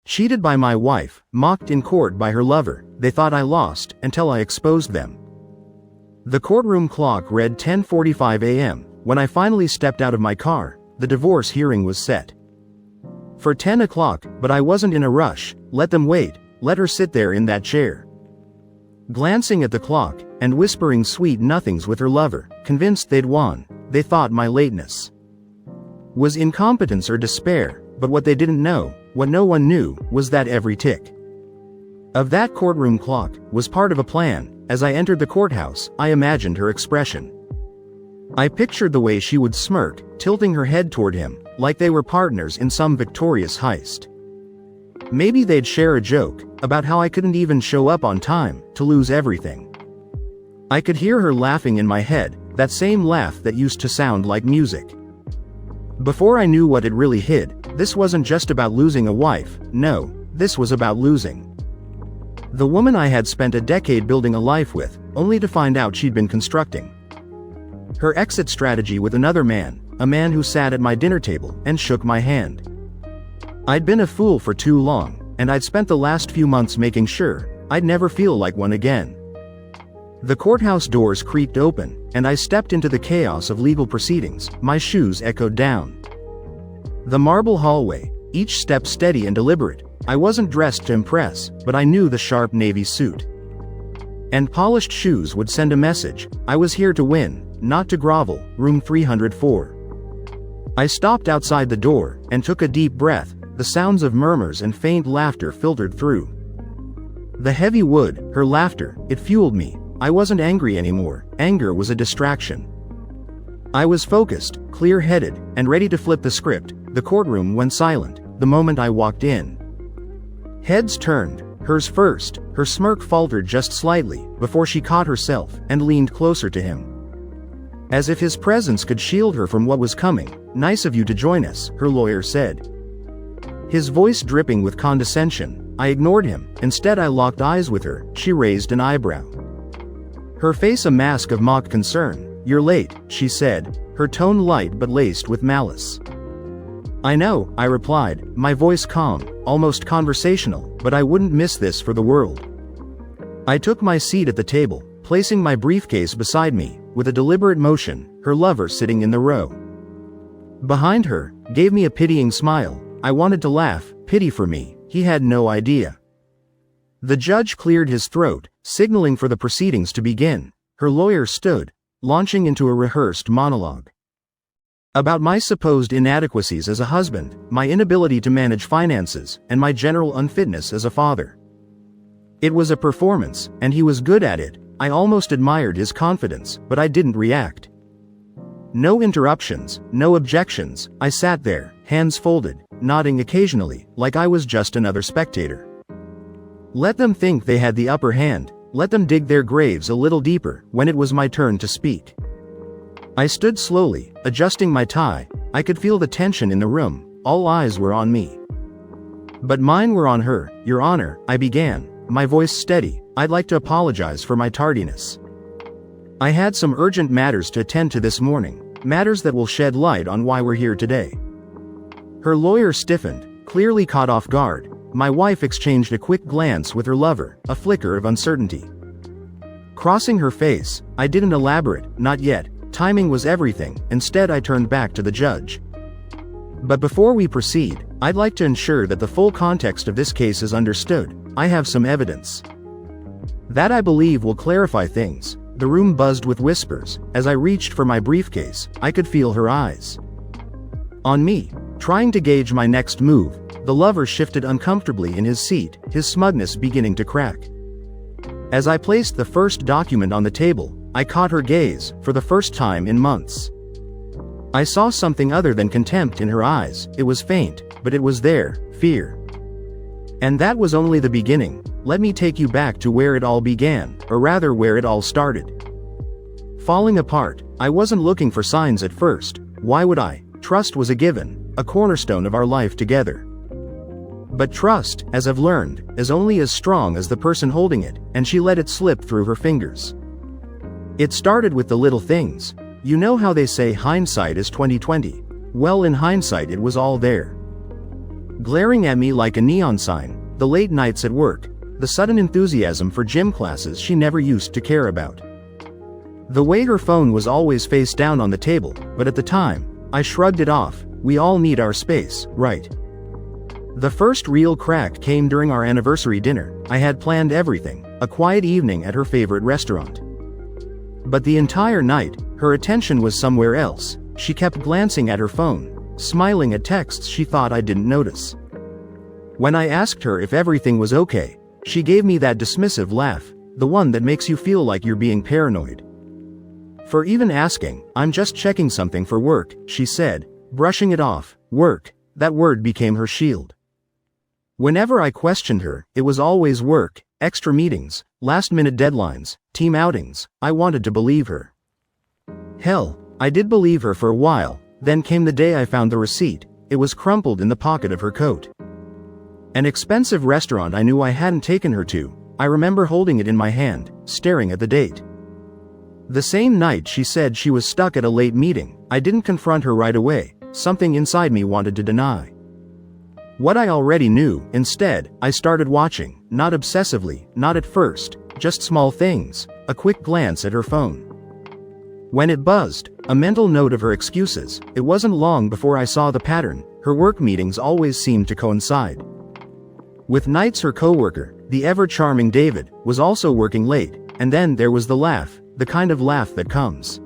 Cheated by my wife, mocked in court by her lover, they thought I lost, until I exposed them. The courtroom clock read 10:45 a.m. When I finally stepped out of my car. The divorce hearing was set for 10 o'clock, but I wasn't in a rush. Let them wait, let her sit there in that chair. Glancing at the clock, and whispering sweet nothings with her lover, convinced they'd won. They thought my lateness was incompetence or despair, but what they didn't know, what no one knew, was that every tick of that courtroom clock was part of a plan. As I entered the courthouse, I imagined her expression. I pictured the way she would smirk, tilting her head toward him, like they were partners in some victorious heist. Maybe they'd share a joke about how I couldn't even show up on time, to lose everything. I could hear her laughing in my head, that same laugh that used to sound like music. Before I knew what it really hid, this wasn't just about losing a wife, no, this was about losing the woman I had spent a decade building a life with, only to find out she'd been constructing her exit strategy with another man, a man who sat at my dinner table and shook my hand. I'd been a fool for too long, and I'd spent the last few months making sure I'd never feel like one again. The courthouse doors creaked open, and I stepped into the chaos of legal proceedings. My shoes echoed down the marble hallway, each step steady and deliberate. I wasn't dressed to impress, but I knew the sharp navy suit and polished shoes would send a message. I was here to win, not to grovel. Room 304. I stopped outside the door, and took a deep breath. The sounds of murmurs and faint laughter filtered through the heavy wood. Her laughter, it fueled me. I wasn't angry anymore. Anger was a distraction. I was focused, clear-headed, and ready to flip the script. The courtroom went silent the moment I walked in. Heads turned, hers first. Her smirk faltered just slightly, before she caught herself, and leaned closer to him. As if his presence could shield her from what was coming. Nice of you to join us, her lawyer said, his voice dripping with condescension. I ignored him. Instead I locked eyes with her. She raised an eyebrow, her face a mask of mock concern. You're late, she said, her tone light but laced with malice. I know, I replied, my voice calm, almost conversational, but I wouldn't miss this for the world. I took my seat at the table, placing my briefcase beside me. With a deliberate motion, her lover sitting in the row behind her gave me a pitying smile. I wanted to laugh. Pity for me, he had no idea. The judge cleared his throat, signaling for the proceedings to begin. Her lawyer stood, launching into a rehearsed monologue about my supposed inadequacies as a husband, my inability to manage finances, and my general unfitness as a father. It was a performance, and he was good at it. I almost admired his confidence, but I didn't react. No interruptions, no objections. I sat there, hands folded, nodding occasionally, like I was just another spectator. Let them think they had the upper hand. Let them dig their graves a little deeper. When it was my turn to speak, I stood slowly, adjusting my tie. I could feel the tension in the room. All eyes were on me, but mine were on her. Your Honor, I began, my voice steady. I'd like to apologize for my tardiness. I had some urgent matters to attend to this morning, matters that will shed light on why we're here today. Her lawyer stiffened, clearly caught off guard. My wife exchanged a quick glance with her lover, a flicker of uncertainty crossing her face. I didn't elaborate, not yet. Timing was everything. Instead I turned back to the judge. But before we proceed, I'd like to ensure that the full context of this case is understood. I have some evidence that I believe will clarify things. The room buzzed with whispers. As I reached for my briefcase, I could feel her eyes on me, trying to gauge my next move. The lover shifted uncomfortably in his seat, his smugness beginning to crack. As I placed the first document on the table, I caught her gaze, for the first time in months. I saw something other than contempt in her eyes. It was faint, but it was there, fear. And that was only the beginning. Let me take you back to where it all began, or rather where it all started. Falling apart. I wasn't looking for signs at first. Why would I? Trust was a given, a cornerstone of our life together. But trust, as I've learned, is only as strong as the person holding it, and she let it slip through her fingers. It started with the little things. You know how they say hindsight is 20/20. Well, in hindsight it was all there. glaring at me like a neon sign, the late nights at work, the sudden enthusiasm for gym classes she never used to care about. The way her phone was always face down on the table, but at the time, I shrugged it off. We all need our space, right? The first real crack came during our anniversary dinner. I had planned everything, a quiet evening at her favorite restaurant. But the entire night, her attention was somewhere else. She kept glancing at her phone, smiling at texts she thought I didn't notice. When I asked her if everything was okay, she gave me that dismissive laugh, the one that makes you feel like you're being paranoid. For even asking, "I'm just checking something for work," she said, brushing it off. Work, that word became her shield. Whenever I questioned her, it was always work, extra meetings, last-minute deadlines, team outings. I wanted to believe her. Hell, I did believe her for a while. Then came the day I found the receipt. It was crumpled in the pocket of her coat. An expensive restaurant I knew I hadn't taken her to. I remember holding it in my hand, staring at the date. The same night she said she was stuck at a late meeting. I didn't confront her right away. Something inside me wanted to deny what I already knew. Instead, I started watching, not obsessively, not at first, just small things, a quick glance at her phone. When it buzzed, a mental note of her excuses, it wasn't long before I saw the pattern. Her work meetings always seemed to coincide with nights her coworker, the ever-charming David, was also working late. And then there was the laugh, the kind of laugh that comes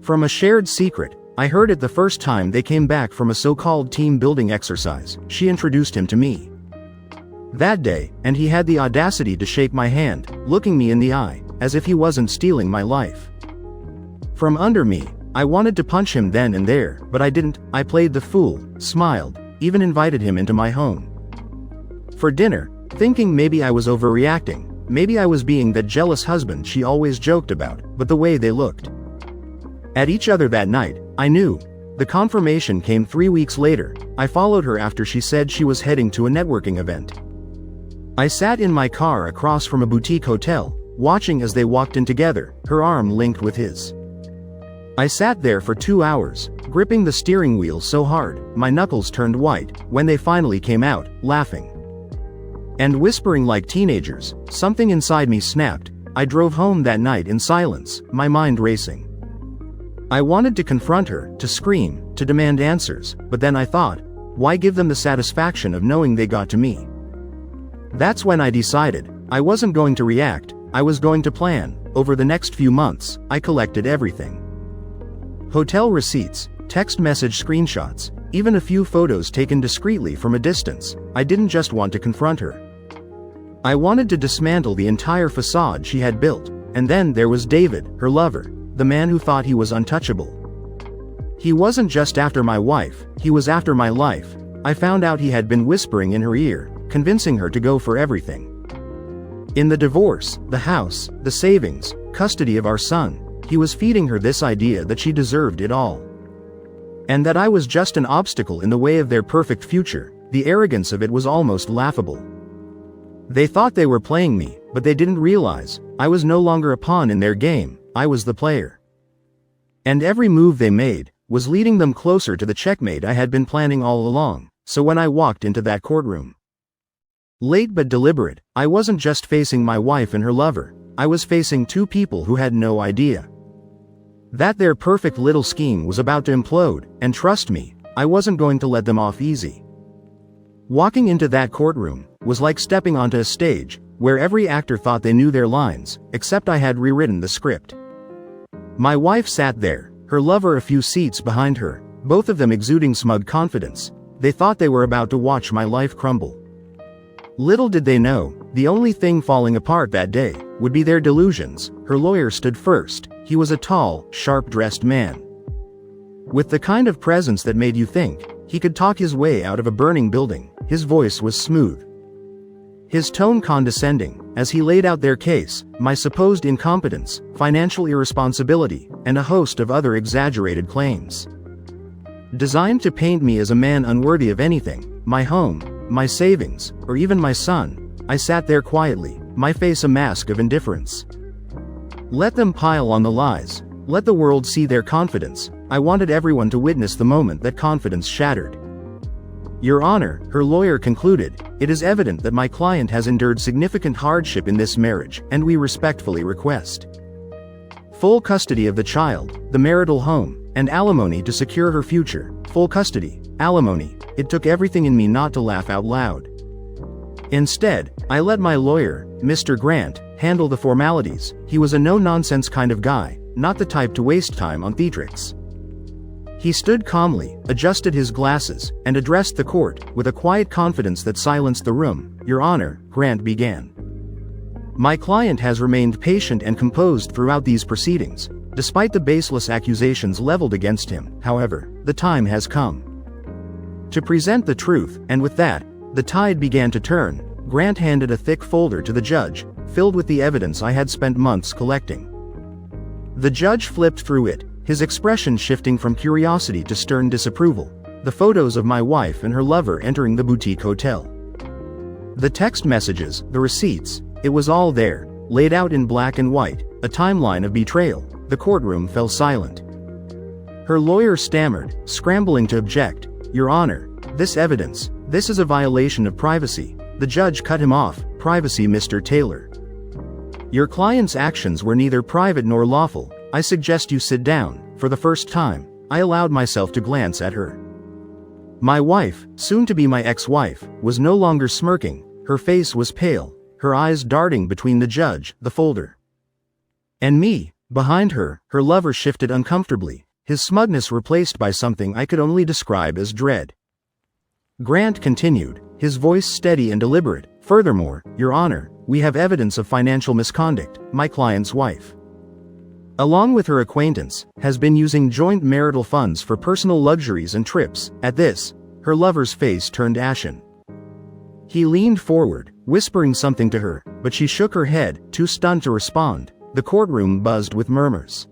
from a shared secret. I heard it the first time they came back from a so-called team-building exercise. She introduced him to me that day, and he had the audacity to shake my hand, looking me in the eye, as if he wasn't stealing my life from under me. I wanted to punch him then and there, but I didn't. I played the fool, smiled, even invited him into my home for dinner, thinking maybe I was overreacting, maybe I was being that jealous husband she always joked about. But the way they looked at each other that night, I knew. The confirmation came 3 weeks later. I followed her after she said she was heading to a networking event. I sat in my car across from a boutique hotel, watching as they walked in together, her arm linked with his. I sat there for 2 hours, gripping the steering wheel so hard, my knuckles turned white. When they finally came out, laughing and whispering like teenagers, something inside me snapped. I drove home that night in silence, my mind racing. I wanted to confront her, to scream, to demand answers, but then I thought, why give them the satisfaction of knowing they got to me? That's when I decided, I wasn't going to react, I was going to plan. Over the next few months, I collected everything. Hotel receipts, text message screenshots, even a few photos taken discreetly from a distance. I didn't just want to confront her. I wanted to dismantle the entire facade she had built. And then there was David, her lover, the man who thought he was untouchable. He wasn't just after my wife, he was after my life. I found out he had been whispering in her ear, convincing her to go for everything. In the divorce, the house, the savings, custody of our son, he was feeding her this idea that she deserved it all. And that I was just an obstacle in the way of their perfect future. The arrogance of it was almost laughable. They thought they were playing me, but they didn't realize I was no longer a pawn in their game. I was the player. And every move they made was leading them closer to the checkmate I had been planning all along. So when I walked into that courtroom, late but deliberate, I wasn't just facing my wife and her lover. I was facing two people who had no idea that their perfect little scheme was about to implode. And trust me, I wasn't going to let them off easy. Walking into that courtroom was like stepping onto a stage where every actor thought they knew their lines, except I had rewritten the script. My wife sat there, her lover a few seats behind her, both of them exuding smug confidence. They thought they were about to watch my life crumble. Little did they know, the only thing falling apart that day would be their delusions. Her lawyer stood first. He was a tall, sharp-dressed man with the kind of presence that made you think he could talk his way out of a burning building. His voice was smooth, his tone condescending, as he laid out their case, my supposed incompetence, financial irresponsibility, and a host of other exaggerated claims, designed to paint me as a man unworthy of anything, my home, my savings, or even my son. I sat there quietly, my face a mask of indifference. Let them pile on the lies. Let the world see their confidence. I wanted everyone to witness the moment that confidence shattered. Your Honor, her lawyer concluded, it is evident that my client has endured significant hardship in this marriage, and we respectfully request full custody of the child, the marital home, and alimony to secure her future. Full custody, alimony. It took everything in me not to laugh out loud. Instead, I let my lawyer, Mr. Grant, handle the formalities. He was a no-nonsense kind of guy, not the type to waste time on theatrics. He stood calmly, adjusted his glasses, and addressed the court, with a quiet confidence that silenced the room. Your Honor, Grant began. My client has remained patient and composed throughout these proceedings, despite the baseless accusations leveled against him. However, the time has come to present the truth, and with that, the tide began to turn. Grant handed a thick folder to the judge, filled with the evidence I had spent months collecting. The judge flipped through it, his expression shifting from curiosity to stern disapproval. The photos of my wife and her lover entering the boutique hotel. The text messages, the receipts, it was all there, laid out in black and white, a timeline of betrayal. The courtroom fell silent. Her lawyer stammered, scrambling to object. Your Honor, this evidence, this is a violation of privacy. The judge cut him off. Privacy, Mr. Taylor. Your client's actions were neither private nor lawful. I suggest you sit down. For the first time, I allowed myself to glance at her. My wife, soon to be my ex-wife, was no longer smirking. Her face was pale, her eyes darting between the judge, the folder, and me. Behind her, her lover shifted uncomfortably, his smugness replaced by something I could only describe as dread. Grant continued, his voice steady and deliberate. Furthermore, Your Honor, we have evidence of financial misconduct. My client's wife, along with her acquaintance, has been using joint marital funds for personal luxuries and trips. At this, her lover's face turned ashen. He leaned forward, whispering something to her, but she shook her head, too stunned to respond. The courtroom buzzed with murmurs.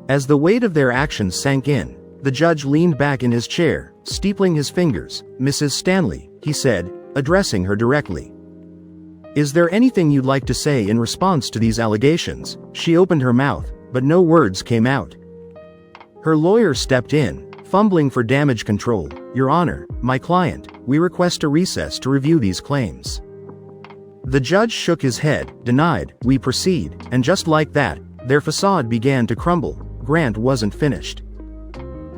As the weight of their actions sank in, the judge leaned back in his chair, steepling his fingers. Mrs. Stanley, he said, addressing her directly. Is there anything you'd like to say in response to these allegations? She opened her mouth, but no words came out. Her lawyer stepped in, fumbling for damage control. Your Honor, my client, we request a recess to review these claims. The judge shook his head, denied. We proceed, and just like that, their facade began to crumble. Grant wasn't finished.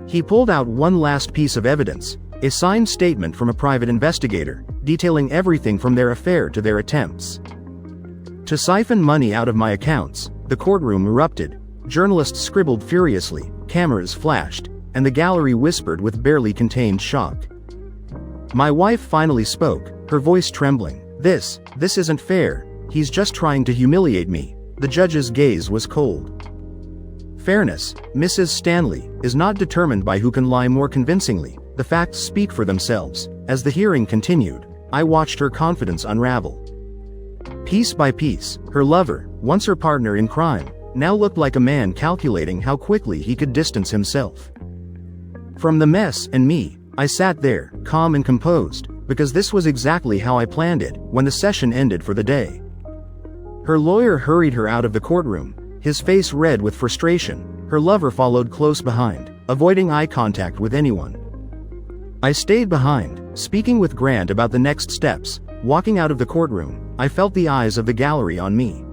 He pulled out one last piece of evidence, a signed statement from a private investigator, detailing everything from their affair to their attempts to siphon money out of my accounts. The courtroom erupted. Journalists scribbled furiously, cameras flashed, and the gallery whispered with barely contained shock. My wife finally spoke, her voice trembling. This isn't fair. He's just trying to humiliate me. The judge's gaze was cold. Fairness, Mrs. Stanley, is not determined by who can lie more convincingly. The facts speak for themselves. As the hearing continued, I watched her confidence unravel. Piece by piece, her lover, once her partner in crime, now looked like a man calculating how quickly he could distance himself from the mess. And me, I sat there, calm and composed, because this was exactly how I planned it. When the session ended for the day, her lawyer hurried her out of the courtroom, his face red with frustration. Her lover followed close behind, avoiding eye contact with anyone. I stayed behind, speaking with Grant about the next steps. Walking out of the courtroom, I felt the eyes of the gallery on me.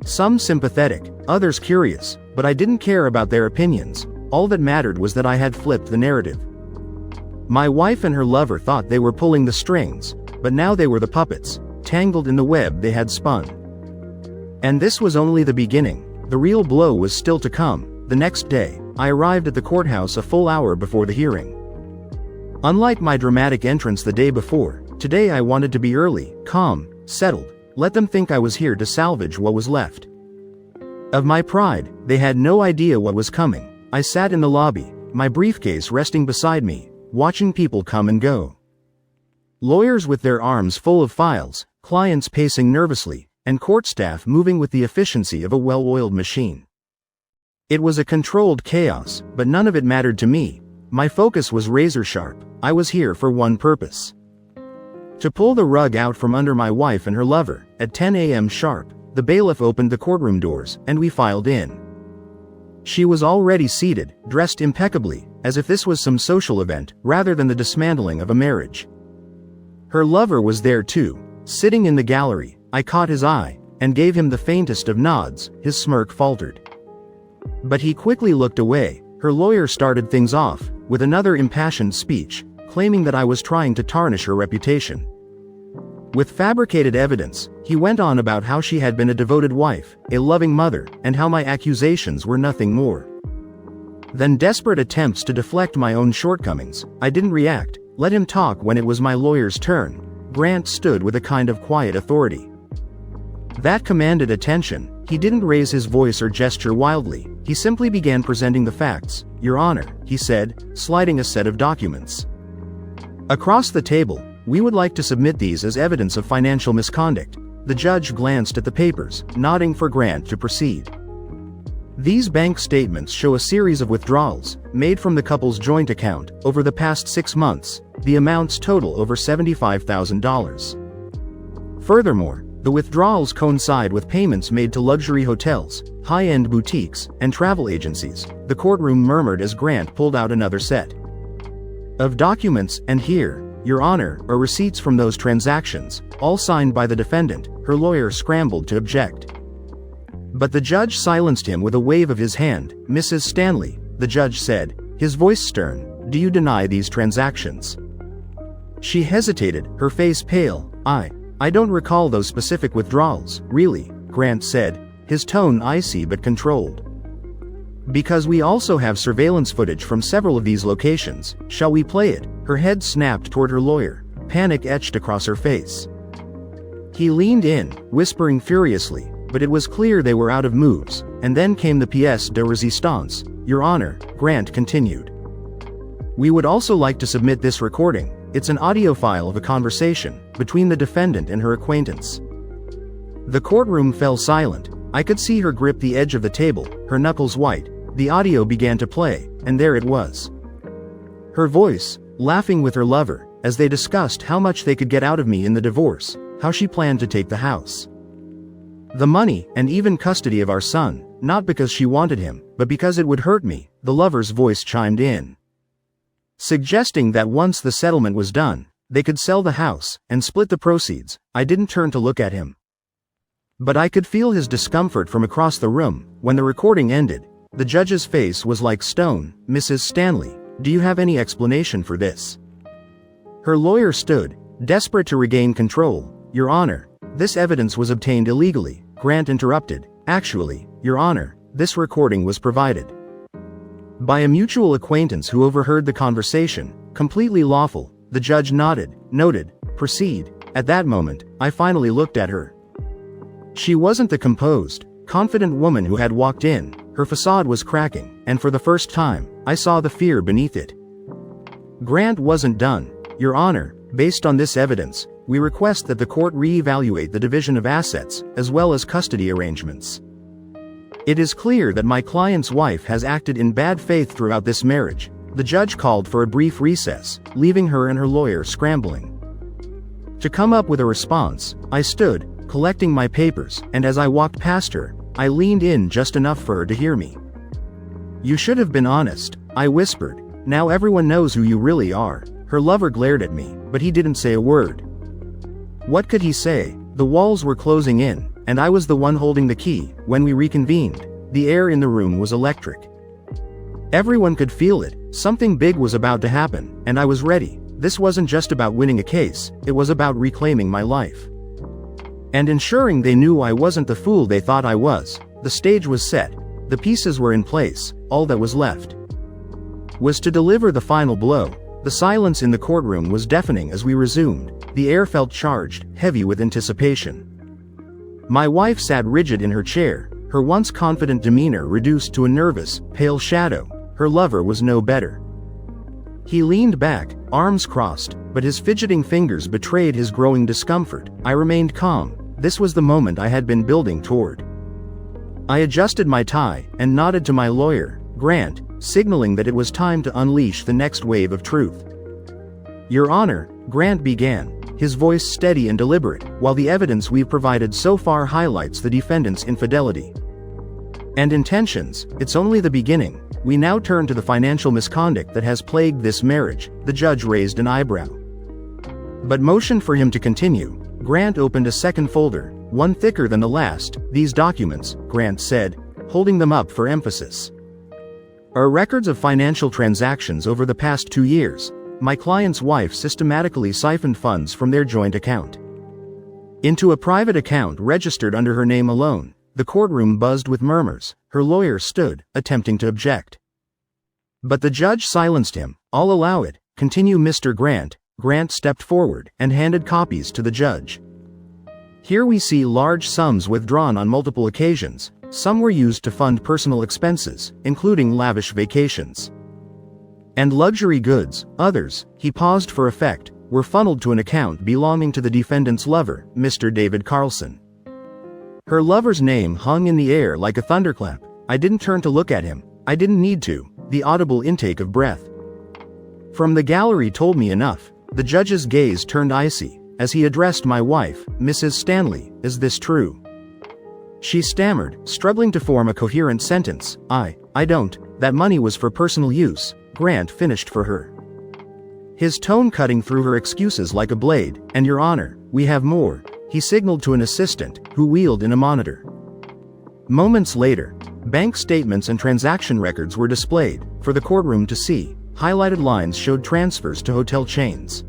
Some sympathetic, others curious, but I didn't care about their opinions. All that mattered was that I had flipped the narrative. My wife and her lover thought they were pulling the strings, but now they were the puppets, tangled in the web they had spun. And this was only the beginning. The real blow was still to come. The next day, I arrived at the courthouse a full hour before the hearing. Unlike my dramatic entrance the day before, today I wanted to be early, calm, settled. Let them think I was here to salvage what was left of my pride. They had no idea what was coming. I sat in the lobby, my briefcase resting beside me, watching people come and go. Lawyers with their arms full of files, clients pacing nervously, and court staff moving with the efficiency of a well-oiled machine. It was a controlled chaos, but none of it mattered to me. My focus was razor-sharp. I was here for one purpose: to pull the rug out from under my wife and her lover. At 10 a.m. sharp, the bailiff opened the courtroom doors, and we filed in. She was already seated, dressed impeccably, as if this was some social event, rather than the dismantling of a marriage. Her lover was there too, sitting in the gallery. I caught his eye, and gave him the faintest of nods. His smirk faltered. But he quickly looked away. Her lawyer started things off, with another impassioned speech, claiming that I was trying to tarnish her reputation. With fabricated evidence, he went on about how she had been a devoted wife, a loving mother, and how my accusations were nothing more. Then, desperate attempts to deflect my own shortcomings, I didn't react, let him talk. When it was my lawyer's turn, Grant stood with a kind of quiet authority that commanded attention. He didn't raise his voice or gesture wildly, he simply began presenting the facts. "Your Honor," he said, sliding a set of documents across the table, "we would like to submit these as evidence of financial misconduct." The judge glanced at the papers, nodding for Grant to proceed. "These bank statements show a series of withdrawals, made from the couple's joint account, over the past 6 months. The amounts total over $75,000. Furthermore, the withdrawals coincide with payments made to luxury hotels, high-end boutiques, and travel agencies," the courtroom murmured as Grant pulled out another set of documents. "And here, Your Honor, are receipts from those transactions, all signed by the defendant." Her lawyer scrambled to object, but the judge silenced him with a wave of his hand. "Mrs. Stanley," the judge said, his voice stern, "do you deny these transactions?" She hesitated, her face pale. I don't recall those specific withdrawals, really," Grant said, his tone icy but controlled. "Because we also have surveillance footage from several of these locations. Shall we play it?" Her head snapped toward her lawyer, panic etched across her face. He leaned in, whispering furiously, but it was clear they were out of moves, and then came the pièce de résistance. "Your Honor," Grant continued, "we would also like to submit this recording. It's an audio file of a conversation between the defendant and her acquaintance." The courtroom fell silent. I could see her grip the edge of the table, her knuckles white. The audio began to play, and there it was. Her voice, laughing with her lover, as they discussed how much they could get out of me in the divorce, how she planned to take the house, the money, and even custody of our son, not because she wanted him, but because it would hurt me. The lover's voice chimed in, suggesting that once the settlement was done, they could sell the house and split the proceeds. I didn't turn to look at him, but I could feel his discomfort from across the room. When the recording ended, the judge's face was like stone. "Mrs. Stanley, do you have any explanation for this?" Her lawyer stood, desperate to regain control. "Your Honor, this evidence was obtained illegally," Grant interrupted. "Actually, Your Honor, this recording was provided by a mutual acquaintance who overheard the conversation. Completely lawful." The judge nodded, "Proceed." At that moment, I finally looked at her. She wasn't the composed, confident woman who had walked in. Her facade was cracking, and for the first time, I saw the fear beneath it. Grant wasn't done. "Your Honor, based on this evidence, we request that the court re-evaluate the division of assets, as well as custody arrangements. It is clear that my client's wife has acted in bad faith throughout this marriage." The judge called for a brief recess, leaving her and her lawyer scrambling to come up with a response. I stood, collecting my papers, and as I walked past her, I leaned in just enough for her to hear me. "You should have been honest," I whispered. "Now everyone knows who you really are." Her lover glared at me, but he didn't say a word. What could he say? The walls were closing in, and I was the one holding the key. When we reconvened, the air in the room was electric. Everyone could feel it. Something big was about to happen, and I was ready. This wasn't just about winning a case, it was about reclaiming my life, and ensuring they knew I wasn't the fool they thought I was. The stage was set. The pieces were in place. All that was left was to deliver the final blow. The silence in the courtroom was deafening as we resumed. The air felt charged, heavy with anticipation. My wife sat rigid in her chair, her once confident demeanor reduced to a nervous, pale shadow. Her lover was no better. He leaned back, arms crossed, but his fidgeting fingers betrayed his growing discomfort. I remained calm. This was the moment I had been building toward. I adjusted my tie, and nodded to my lawyer, Grant, signaling that it was time to unleash the next wave of truth. "Your Honor," Grant began, his voice steady and deliberate, "while the evidence we've provided so far highlights the defendant's infidelity, And intentions, it's only the beginning. We now turn to the financial misconduct that has plagued this marriage. The judge raised an eyebrow, but motioned for him to continue. Grant opened a second folder, one thicker than the last. These documents, Grant said, holding them up for emphasis, are records of financial transactions over the past 2 years. My client's wife systematically siphoned funds from their joint account into a private account registered under her name alone. The courtroom buzzed with murmurs. Her lawyer stood, attempting to object, but the judge silenced him. I'll allow it. Continue, Mr. Grant. Grant stepped forward and handed copies to the judge. Here we see large sums withdrawn on multiple occasions. Some were used to fund personal expenses, including lavish vacations and luxury goods. Others, he paused for effect, were funneled to an account belonging to the defendant's lover, Mr. David Carlson. Her lover's name hung in the air like a thunderclap. I didn't turn to look at him. I didn't need to. The audible intake of breath from the gallery told me enough. The judge's gaze turned icy as he addressed my wife. Mrs. Stanley, is this true? She stammered, struggling to form a coherent sentence. I don't. That money was for personal use, Grant finished for her, his tone cutting through her excuses like a blade. And Your Honor, we have more. He signaled to an assistant, who wheeled in a monitor. Moments later, bank statements and transaction records were displayed for the courtroom to see. Highlighted lines showed transfers to hotel chains,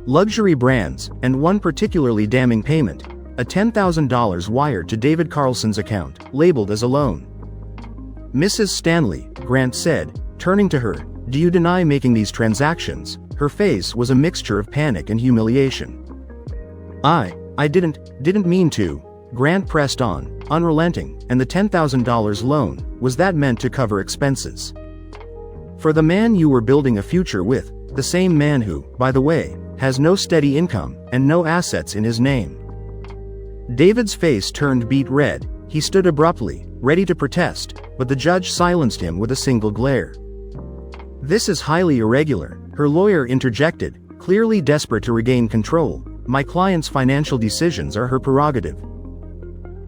luxury brands, and one particularly damning payment, a $10,000 wired to David Carlson's account, labeled as a loan. Mrs. Stanley, Grant said, turning to her, do you deny making these transactions? Her face was a mixture of panic and humiliation. I didn't mean to. Grant pressed on, unrelenting. And the $10,000 loan, was that meant to cover expenses for the man you were building a future with, the same man who, by the way, has no steady income and no assets in his name? David's face turned beet red. He stood abruptly, ready to protest, but the judge silenced him with a single glare. This is highly irregular, her lawyer interjected, clearly desperate to regain control. My client's financial decisions are her prerogative.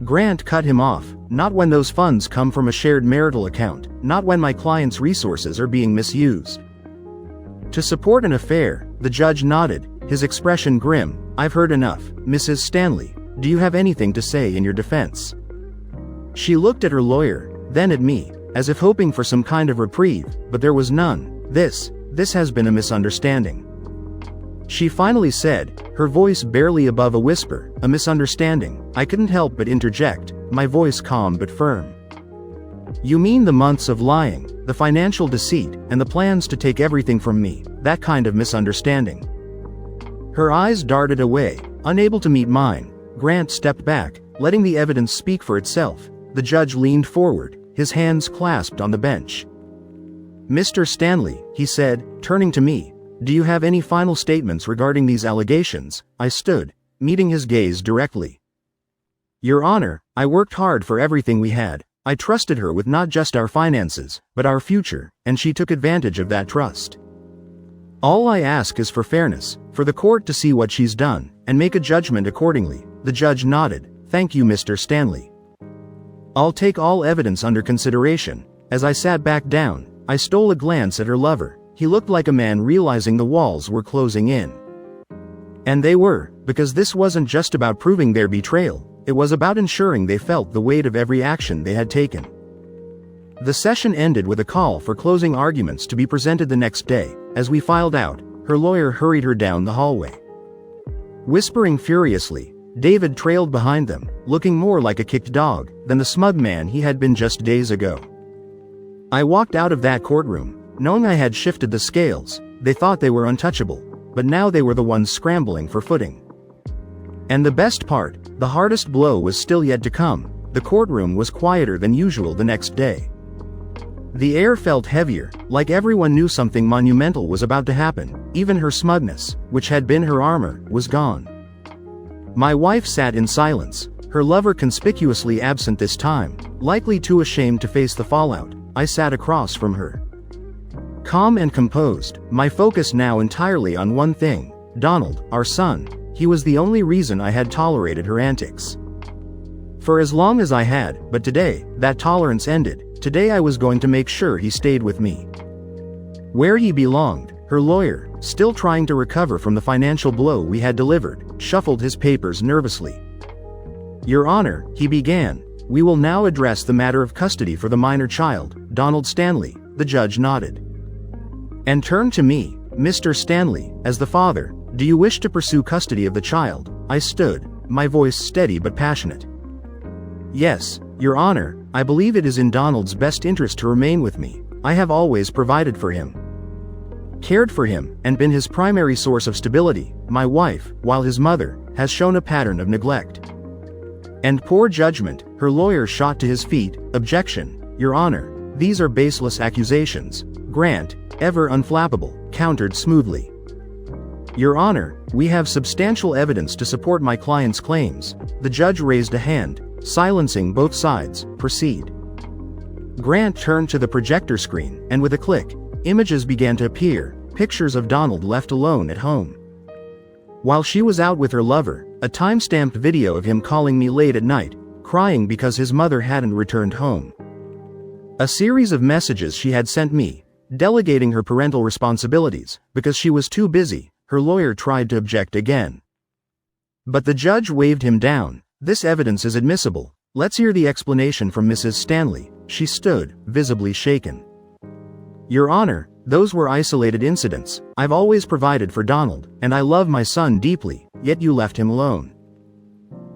Grant cut him off. Not when those funds come from a shared marital account, not when my client's resources are being misused to support an affair. The judge nodded, his expression grim. I've heard enough. Mrs. Stanley, do you have anything to say in your defense? She looked at her lawyer, then at me, as if hoping for some kind of reprieve, but there was none. This has been a misunderstanding, she finally said, her voice barely above a whisper. A misunderstanding. I couldn't help but interject, my voice calm but firm. You mean the months of lying, the financial deceit, and the plans to take everything from me, that kind of misunderstanding? Her eyes darted away, unable to meet mine. Grant stepped back, letting the evidence speak for itself. The judge leaned forward, his hands clasped on the bench. Mr. Stanley, he said, turning to me, do you have any final statements regarding these allegations? I stood, meeting his gaze directly. Your Honor, I worked hard for everything we had. I trusted her with not just our finances, but our future, and she took advantage of that trust. All I ask is for fairness, for the court to see what she's done, and make a judgment accordingly. The judge nodded. Thank you, Mr. Stanley. I'll take all evidence under consideration. As I sat back down, I stole a glance at her lover. He looked like a man realizing the walls were closing in. And they were, because this wasn't just about proving their betrayal, it was about ensuring they felt the weight of every action they had taken. The session ended with a call for closing arguments to be presented the next day. As we filed out, her lawyer hurried her down the hallway, whispering furiously. David trailed behind them, looking more like a kicked dog than the smug man he had been just days ago. I walked out of that courtroom, knowing I had shifted the scales. They thought they were untouchable, but now they were the ones scrambling for footing. And the best part, the hardest blow was still yet to come. The courtroom was quieter than usual the next day. The air felt heavier, like everyone knew something monumental was about to happen. Even her smugness, which had been her armor, was gone. My wife sat in silence, her lover conspicuously absent this time, likely too ashamed to face the fallout. I sat across from her, calm and composed, my focus now entirely on one thing, Donald, our son. He was the only reason I had tolerated her antics. For as long as I had, but today, that tolerance ended. Today I was going to make sure he stayed with me. Where he belonged. Her lawyer, still trying to recover from the financial blow we had delivered, shuffled his papers nervously. Your Honor, he began, we will now address the matter of custody for the minor child, Donald Stanley. The judge nodded and turned to me. Mr. Stanley, as the father, do you wish to pursue custody of the child? I stood, my voice steady but passionate. Yes, Your Honor, I believe it is in Donald's best interest to remain with me. I have always provided for him, cared for him, and been his primary source of stability. My wife, while his mother, has shown a pattern of neglect and poor judgment. Her lawyer shot to his feet. Objection, Your Honor, these are baseless accusations. Grant, ever unflappable, countered smoothly. Your Honor, we have substantial evidence to support my client's claims. The judge raised a hand, silencing both sides. Proceed. Grant turned to the projector screen, and with a click, images began to appear, pictures of Donald left alone at home while she was out with her lover, a time-stamped video of him calling me late at night, crying because his mother hadn't returned home. A series of messages she had sent me, delegating her parental responsibilities, because she was too busy. Her lawyer tried to object again, but the judge waved him down. This evidence is admissible. Let's hear the explanation from Mrs. Stanley. She stood, visibly shaken. Your Honor, those were isolated incidents. I've always provided for Donald, and I love my son deeply, yet you left him alone.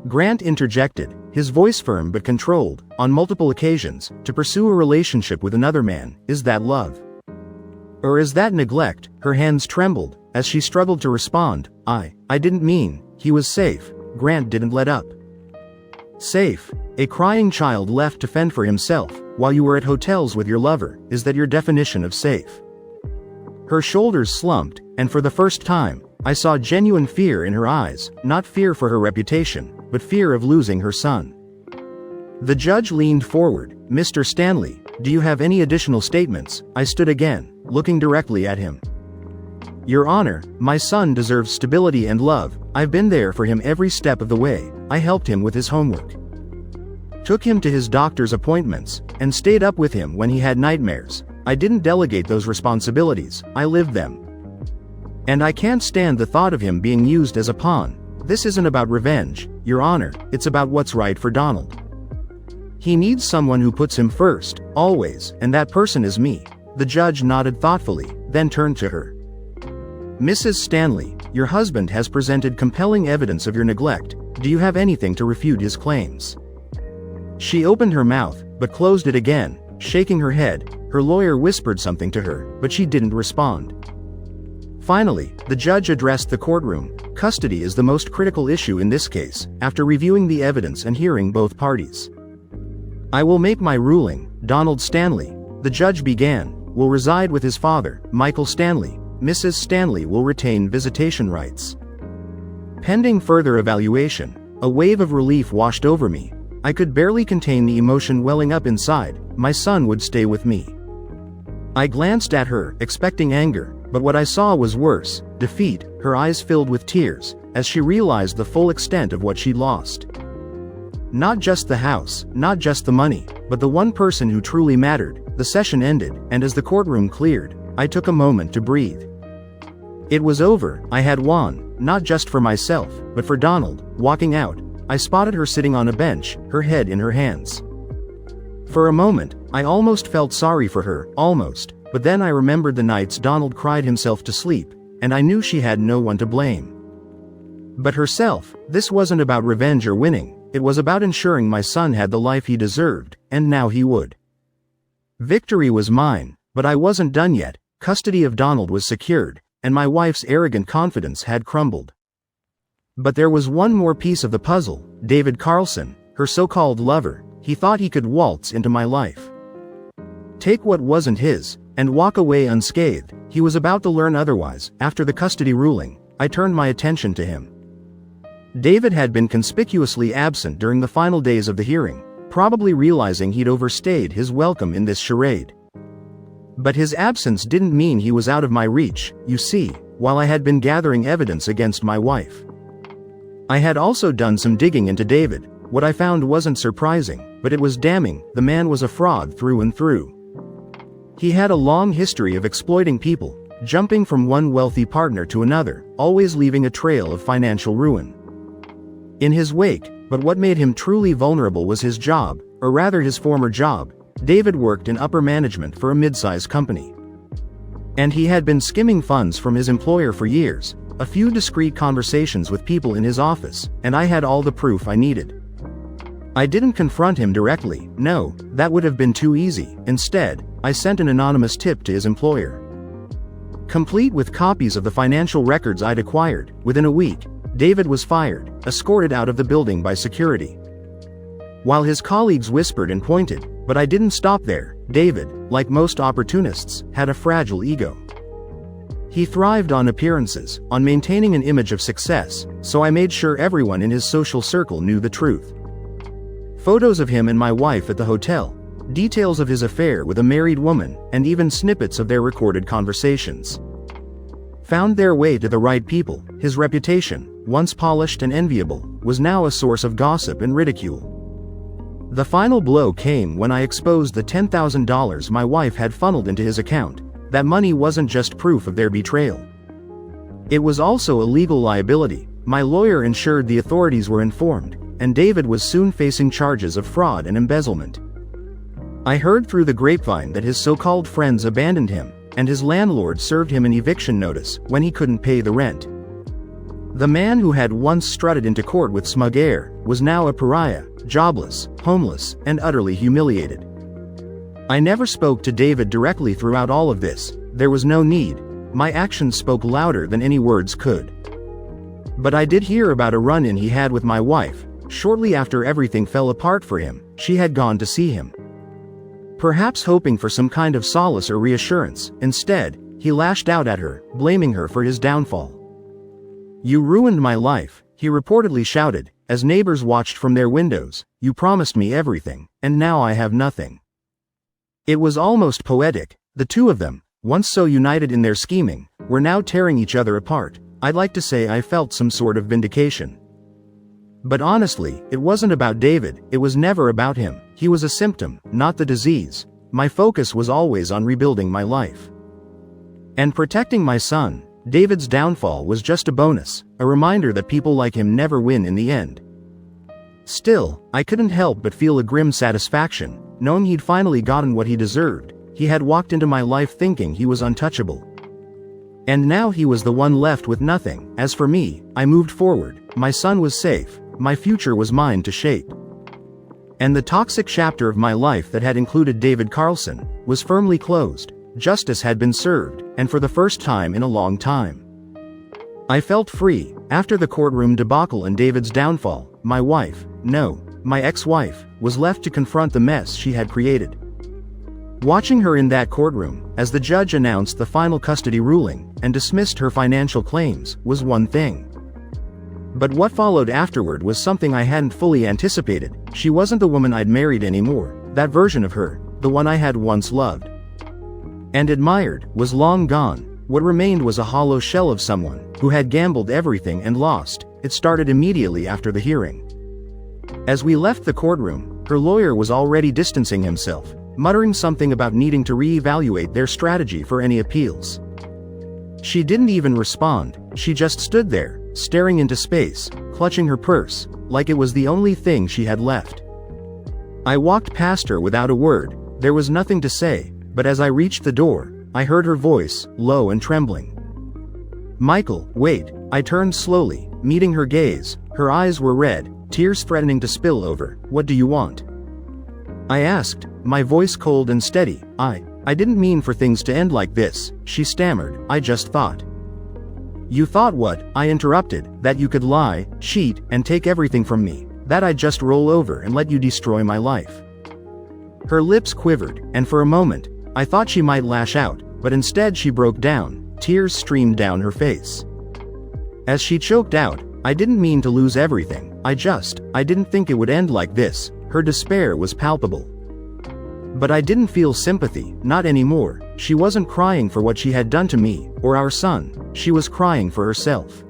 Grant interjected, his voice firm but controlled. On multiple occasions, to pursue a relationship with another man, is that love? Or is that neglect? Her hands trembled, as she struggled to respond. I didn't mean, he was safe. Grant didn't let up. Safe? A crying child left to fend for himself, while you were at hotels with your lover, is that your definition of safe? Her shoulders slumped, and for the first time, I saw genuine fear in her eyes, not fear for her reputation, but fear of losing her son. The judge leaned forward. Mr. Stanley, do you have any additional statements? I stood again, looking directly at him. Your Honor, my son deserves stability and love. I've been there for him every step of the way. I helped him with his homework, took him to his doctor's appointments, and stayed up with him when he had nightmares. I didn't delegate those responsibilities, I lived them. And I can't stand the thought of him being used as a pawn. This isn't about revenge, Your Honor, it's about what's right for Donald. He needs someone who puts him first, always, and that person is me. The judge nodded thoughtfully, then turned to her. Mrs. Stanley, your husband has presented compelling evidence of your neglect. Do you have anything to refute his claims? She opened her mouth, but closed it again, shaking her head. Her lawyer whispered something to her, but she didn't respond. Finally, the judge addressed the courtroom. Custody is the most critical issue in this case. After reviewing the evidence and hearing both parties, I will make my ruling. Donald Stanley, the judge began, will reside with his father, Michael Stanley. Mrs. Stanley will retain visitation rights. Pending further evaluation. A wave of relief washed over me. I could barely contain the emotion welling up inside. My son would stay with me. I glanced at her, expecting anger, but what I saw was worse, defeat. Her eyes filled with tears, as she realized the full extent of what she'd lost. Not just the house, not just the money, but the one person who truly mattered. The session ended, and as the courtroom cleared, I took a moment to breathe. It was over. I had won, not just for myself, but for Donald. Walking out, I spotted her sitting on a bench, her head in her hands. For a moment, I almost felt sorry for her, almost, but then I remembered the nights Donald cried himself to sleep, and I knew she had no one to blame but herself. This wasn't about revenge or winning, it was about ensuring my son had the life he deserved, and now he would. Victory was mine, but I wasn't done yet. Custody of Donald was secured, and my wife's arrogant confidence had crumbled. But there was one more piece of the puzzle. David Carlson, her so-called lover, he thought he could waltz into my life, take what wasn't his, and walk away unscathed. He was about to learn otherwise. After the custody ruling, I turned my attention to him. David had been conspicuously absent during the final days of the hearing, probably realizing he'd overstayed his welcome in this charade. But his absence didn't mean he was out of my reach. You see, while I had been gathering evidence against my wife, I had also done some digging into David. what I found wasn't surprising, but it was damning. The man was a fraud through and through. He had a long history of exploiting people, jumping from one wealthy partner to another, always leaving a trail of financial ruin in his wake. But what made him truly vulnerable was his job, or rather his former job. David worked in upper management for a mid-size company. And he had been skimming funds from his employer for years, a few discreet conversations with people in his office, and I had all the proof I needed. I didn't confront him directly, no, that would have been too easy. Instead, I sent an anonymous tip to his employer, complete with copies of the financial records I'd acquired. Within a week, David was fired, escorted out of the building by security. While his colleagues whispered and pointed, but I didn't stop there. David, like most opportunists, had a fragile ego. He thrived on appearances, on maintaining an image of success, so I made sure everyone in his social circle knew the truth. Photos of him and my wife at the hotel, details of his affair with a married woman, and even snippets of their recorded conversations found their way to the right people. His reputation, once polished and enviable, was now a source of gossip and ridicule. The final blow came when I exposed the $10,000 my wife had funneled into his account. That money wasn't just proof of their betrayal. It was also a legal liability. My lawyer ensured the authorities were informed, and David was soon facing charges of fraud and embezzlement. I heard through the grapevine that his so-called friends abandoned him, and his landlord served him an eviction notice when he couldn't pay the rent. The man who had once strutted into court with smug air was now a pariah, jobless, homeless, and utterly humiliated. I never spoke to David directly throughout all of this. There was no need. My actions spoke louder than any words could. But I did hear about a run-in he had with my wife. Shortly after everything fell apart for him, she had gone to see him, perhaps hoping for some kind of solace or reassurance. Instead, he lashed out at her, blaming her for his downfall. "You ruined my life," he reportedly shouted, as neighbors watched from their windows. "You promised me everything, and now I have nothing." It was almost poetic. The two of them, once so united in their scheming, were now tearing each other apart. I'd like to say I felt some sort of vindication. But honestly, it wasn't about David. It was never about him. He was a symptom, not the disease. My focus was always on rebuilding my life and protecting my son. David's downfall was just a bonus, a reminder that people like him never win in the end. Still, I couldn't help but feel a grim satisfaction, knowing he'd finally gotten what he deserved. He had walked into my life thinking he was untouchable, and now he was the one left with nothing. As for me, I moved forward. My son was safe. My future was mine to shape. And the toxic chapter of my life that had included David Carlson was firmly closed. Justice had been served, and for the first time in a long time, I felt free. After the courtroom debacle and David's downfall, my wife, no, my ex-wife, was left to confront the mess she had created. Watching her in that courtroom, as the judge announced the final custody ruling and dismissed her financial claims, was one thing. But what followed afterward was something I hadn't fully anticipated. She wasn't the woman I'd married anymore. That version of her, the one I had once loved and admired, was long gone. What remained was a hollow shell of someone who had gambled everything and lost. It started immediately after the hearing. As we left the courtroom, her lawyer was already distancing himself, muttering something about needing to reevaluate their strategy for any appeals. She didn't even respond. She just stood there, staring into space, clutching her purse, like it was the only thing she had left. I walked past her without a word. There was nothing to say, but as I reached the door, I heard her voice, low and trembling. "Michael, wait." I turned slowly, meeting her gaze. Her eyes were red, tears threatening to spill over. "What do you want?" I asked, my voice cold and steady. I didn't mean for things to end like this," she stammered. "I just thought." "You thought what?" I interrupted. "That you could lie, cheat, and take everything from me. That I'd just roll over and let you destroy my life." Her lips quivered, and for a moment, I thought she might lash out, but instead she broke down. Tears streamed down her face. As she choked out, "I didn't mean to lose everything. I didn't think it would end like this." Her despair was palpable. But I didn't feel sympathy, not anymore. She wasn't crying for what she had done to me, or our son. She was crying for herself.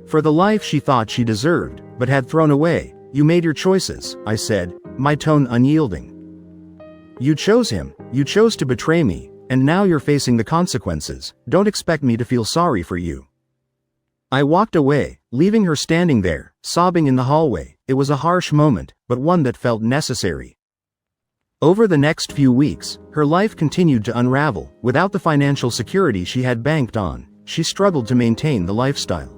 For the life she thought she deserved, but had thrown away. You made your choices, I said, my tone unyielding. You chose him, you chose to betray me, and now you're facing the consequences. Don't expect me to feel sorry for you. I walked away, leaving her standing there, sobbing in the hallway. It was a harsh moment, but one that felt necessary. Over the next few weeks, her life continued to unravel. Without the financial security she had banked on, she struggled to maintain the lifestyle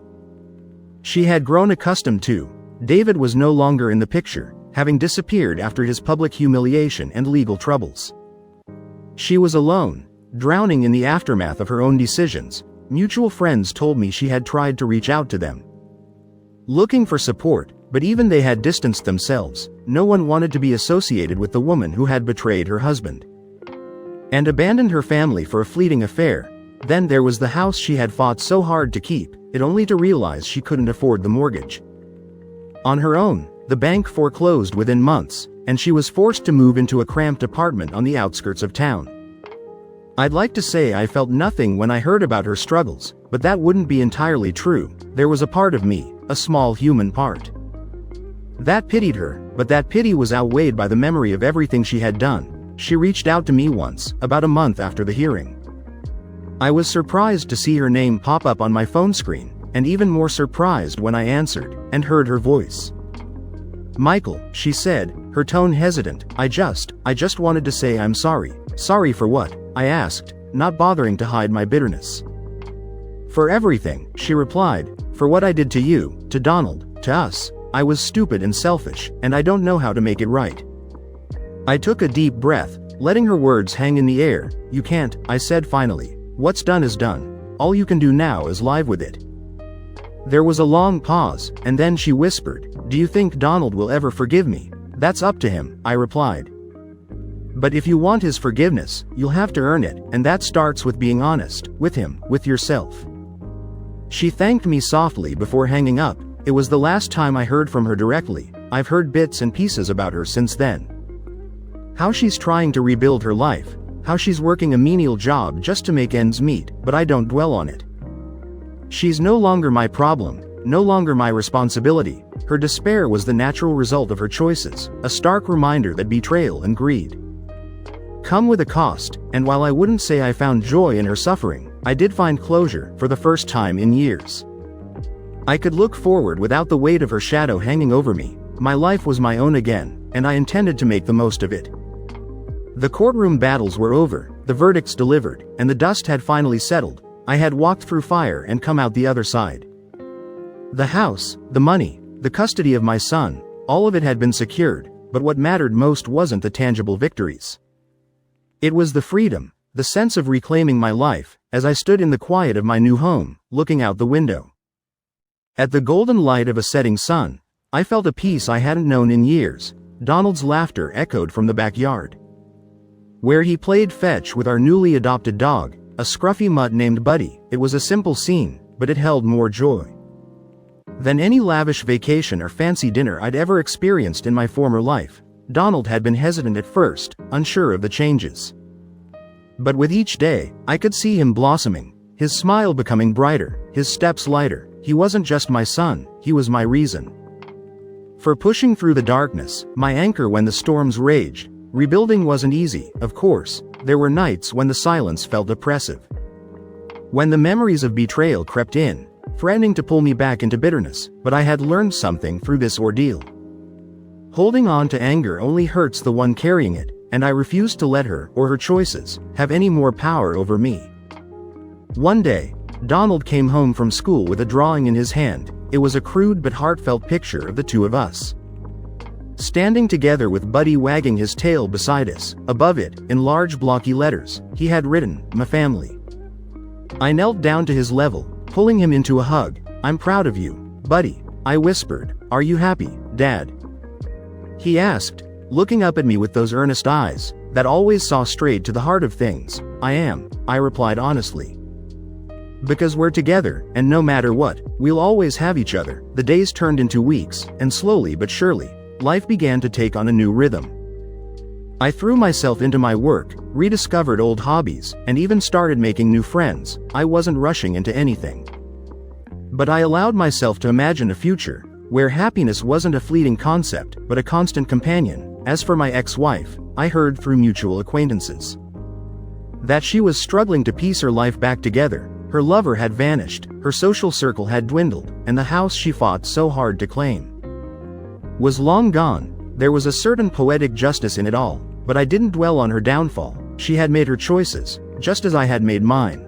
she had grown accustomed to. David was no longer in the picture, having disappeared after his public humiliation and legal troubles. She was alone, drowning in the aftermath of her own decisions. Mutual friends told me she had tried to reach out to them, looking for support, but even they had distanced themselves. No one wanted to be associated with the woman who had betrayed her husband and abandoned her family for a fleeting affair. Then there was the house she had fought so hard to keep, it only to realize she couldn't afford the mortgage on her own. The bank foreclosed within months, and she was forced to move into a cramped apartment on the outskirts of town. I'd like to say I felt nothing when I heard about her struggles, but that wouldn't be entirely true. There was a part of me, a small human part, that pitied her, but that pity was outweighed by the memory of everything she had done. She reached out to me once, about a month after the hearing. I was surprised to see her name pop up on my phone screen, and even more surprised when I answered, and heard her voice. Michael, she said, her tone hesitant. I just wanted to say I'm sorry. Sorry for what? I asked, not bothering to hide my bitterness. For everything, she replied. For what I did to you, to Donald, to us. I was stupid and selfish, and I don't know how to make it right. I took a deep breath, letting her words hang in the air. You can't, I said finally. What's done is done. All you can do now is live with it. There was a long pause, and then she whispered, Do you think Donald will ever forgive me? That's up to him, I replied. But if you want his forgiveness, you'll have to earn it, and that starts with being honest, with him, with yourself. She thanked me softly before hanging up. It was the last time I heard from her directly. I've heard bits and pieces about her since then. How she's trying to rebuild her life, how she's working a menial job just to make ends meet, but I don't dwell on it. She's no longer my problem, no longer my responsibility. Her despair was the natural result of her choices, a stark reminder that betrayal and greed come with a cost, and while I wouldn't say I found joy in her suffering, I did find closure, for the first time in years. I could look forward without the weight of her shadow hanging over me. My life was my own again, and I intended to make the most of it. The courtroom battles were over, the verdicts delivered, and the dust had finally settled. I had walked through fire and come out the other side. The house, the money, the custody of my son, all of it had been secured, but what mattered most wasn't the tangible victories. It was the freedom, the sense of reclaiming my life, as I stood in the quiet of my new home, looking out the window. At the golden light of a setting sun, I felt a peace I hadn't known in years. Donald's laughter echoed from the backyard, where he played fetch with our newly adopted dog, a scruffy mutt named Buddy. It was a simple scene, but it held more joy than any lavish vacation or fancy dinner I'd ever experienced in my former life. Donald had been hesitant at first, unsure of the changes. But with each day, I could see him blossoming, his smile becoming brighter, his steps lighter. He wasn't just my son, he was my reason for pushing through the darkness, my anchor when the storms raged. Rebuilding wasn't easy, of course. There were nights when the silence felt oppressive, when the memories of betrayal crept in, threatening to pull me back into bitterness, but I had learned something through this ordeal. Holding on to anger only hurts the one carrying it, and I refused to let her, or her choices, have any more power over me. One day, Donald came home from school with a drawing in his hand. It was a crude but heartfelt picture of the two of us, standing together with Buddy wagging his tail beside us. Above it, in large blocky letters, he had written, "My family." I knelt down to his level, pulling him into a hug. "I'm proud of you, Buddy," I whispered. "Are you happy, Dad?" He asked, looking up at me with those earnest eyes that always saw straight to the heart of things. "I am," I replied honestly. "Because we're together, and no matter what, we'll always have each other." The days turned into weeks, and slowly but surely, life began to take on a new rhythm. I threw myself into my work, rediscovered old hobbies, and even started making new friends. I wasn't rushing into anything, but I allowed myself to imagine a future, where happiness wasn't a fleeting concept, but a constant companion. As for my ex-wife, I heard through mutual acquaintances that she was struggling to piece her life back together. Her lover had vanished, her social circle had dwindled, and the house she fought so hard to claim was long gone. There was a certain poetic justice in it all, but I didn't dwell on her downfall. She had made her choices, just as I had made mine.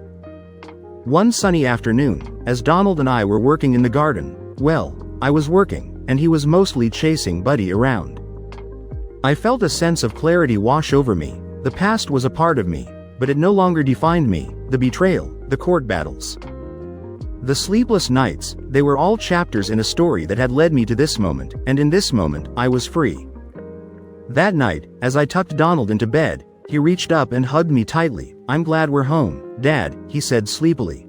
One sunny afternoon, as Donald and I were working in the garden, well, I was working, and he was mostly chasing Buddy around. I felt a sense of clarity wash over me. The past was a part of me, but it no longer defined me. The betrayal, the court battles, the sleepless nights, they were all chapters in a story that had led me to this moment, and in this moment, I was free. That night, as I tucked Donald into bed, he reached up and hugged me tightly. "I'm glad we're home, Dad," he said sleepily.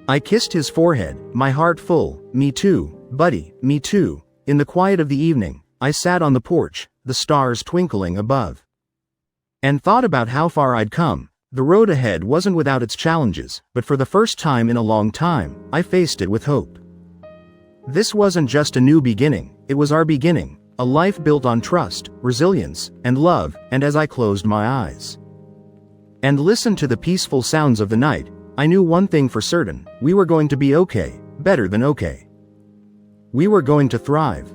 I kissed his forehead, my heart full. "Me too, Buddy, me too." In the quiet of the evening, I sat on the porch, the stars twinkling above, and thought about how far I'd come. The road ahead wasn't without its challenges, but for the first time in a long time, I faced it with hope. This wasn't just a new beginning, it was our beginning, a life built on trust, resilience, and love. And as I closed my eyes and listened to the peaceful sounds of the night, I knew one thing for certain: we were going to be okay, better than okay. We were going to thrive.